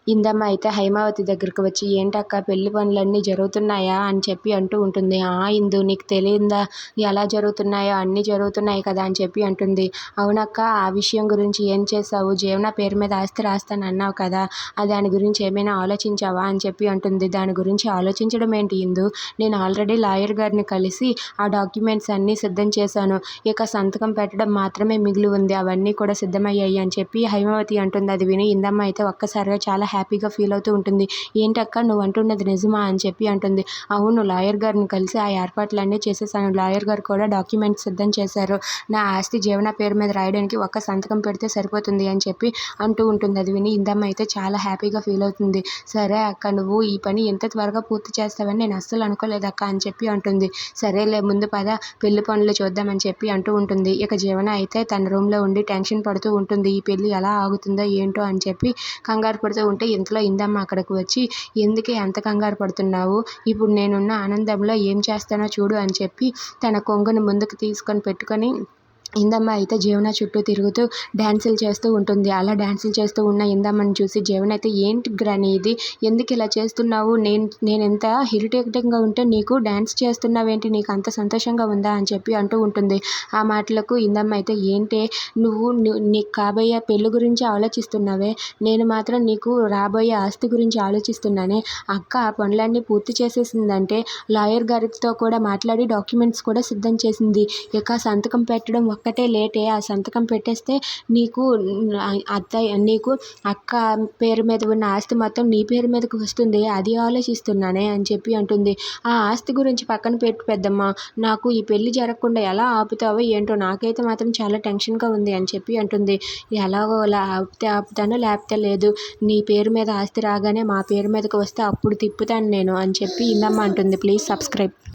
ఇందమ్మ అయితే హైమావతి దగ్గరకు వచ్చి, ఏంటక్క పెళ్లి పనులన్నీ జరుగుతున్నాయా అని చెప్పి అంటూ ఉంటుంది. ఇందు నీకు తెలియందా ఎలా జరుగుతున్నాయో అన్నీ జరుగుతున్నాయి కదా అని చెప్పి అంటుంది. అవునక్క, ఆ విషయం గురించి ఏం చేసావు? జీవన పేరు మీద ఆస్తి రాస్తాను అన్నావు కదా, దాని గురించి ఏమైనా ఆలోచించావా అని చెప్పి అంటుంది. దాని గురించి ఆలోచించడం ఏంటి ఇందు, నేను ఆల్రెడీ లాయర్ గారిని కలిసి ఆ డాక్యుమెంట్స్ అన్నీ సిద్ధం చేశాను. ఇక సంతకం పెట్టడం మాత్రమే మిగిలి ఉంది. అవన్నీ కూడా సిద్ధమయ్యాయి అని చెప్పి హైమావతి అంటుంది. అది విని ఇందమ్మ అయితే ఒక్కసారిగా చాలా హ్యాపీగా ఫీల్ అవుతూ ఉంటుంది. ఏంటక్క నువ్వు అంటున్నది నిజమా అని చెప్పి అంటుంది. అవును, లాయర్ గారిని కలిసి ఆ ఏర్పాట్లన్నీ చేసేసాను. లాయర్ గారు కూడా డాక్యుమెంట్స్ సిద్ధం చేశారు. నా ఆస్తి జీవన పేరు మీద రాయడానికి ఒక్క సంతకం పెడితే సరిపోతుంది అని చెప్పి అంటూ ఉంటుంది. అది విని ఇందమ్మ అయితే చాలా హ్యాపీగా ఫీల్ అవుతుంది. సరే అక్క, నువ్వు ఈ పని ఎంత త్వరగా పూర్తి చేస్తావని నేను అస్సలు అనుకోలేదు అక్క అని చెప్పి అంటుంది. సరేలే, ముందు పద పెళ్లి పనులు చూద్దామని చెప్పి అంటూ ఉంటుంది. ఇక జీవన అయితే తన రూమ్లో ఉండి టెన్షన్ పడుతూ ఉంటుంది. ఈ పెళ్లి ఎలా ఆగుతుందో ఏంటో అని చెప్పి కంగారు పడుతూ ఉంటే ఇంతలో ఇందమ్మ అక్కడికి వచ్చి, ఎందుకే అంత కంగారు పడుతున్నావు? ఇప్పుడు నేనున్న ఆనందంలో ఏం చేస్తానో చూడు అని చెప్పి తన కొంగును ముందుకు తీసుకొని పెట్టుకొని ఇందమ్మ అయితే జీవన చుట్టూ తిరుగుతూ డ్యాన్సులు చేస్తూ ఉంటుంది. అలా డ్యాన్సులు చేస్తూ ఉన్న ఇందమ్మని చూసి జీవన అయితే, ఏంటి గ్రాని ఇది, ఎందుకు ఇలా చేస్తున్నావు? నేను ఎంత ఇరిటేటింగ్గా ఉంటే నీకు డ్యాన్స్ చేస్తున్నావేంటి, నీకు అంత సంతోషంగా ఉందా అని చెప్పి అంటూ ఉంటుంది. ఆ మాటలకు ఇందమ్మ అయితే, ఏంటే నువ్వు నీకు కాబోయే పెళ్లి గురించి ఆలోచిస్తున్నావే, నేను మాత్రం నీకు రాబోయే ఆస్తి గురించి ఆలోచిస్తున్నానే. అక్క ఆ పనులన్నీ పూర్తి చేసేసిందంటే లాయర్ గారితో కూడా మాట్లాడి డాక్యుమెంట్స్ కూడా సిద్ధం చేసింది. ఇక సంతకం పెట్టడం ఒక్కటే లేటే, ఆ సంతకం పెట్టేస్తే నీకు నీకు అక్క పేరు మీద ఉన్న ఆస్తి మొత్తం నీ పేరు మీదకి వస్తుంది. అది ఆలోచిస్తున్నానే అని చెప్పి అంటుంది. ఆ ఆస్తి గురించి పక్కన పెట్టు పెద్దమ్మ, నాకు ఈ పెళ్లి జరగకుండా ఎలా ఆపుతావో ఏంటో, నాకైతే మాత్రం చాలా టెన్షన్గా ఉంది అని చెప్పి అంటుంది. ఎలాగో అలా ఆపుతాను, లేకపోతే లేదు. నీ పేరు మీద ఆస్తి రాగానే మా పేరు మీదకి వస్తే అప్పుడు తిప్పుతాను నేను అని చెప్పి ఇందమ్మ అంటుంది. Please subscribe.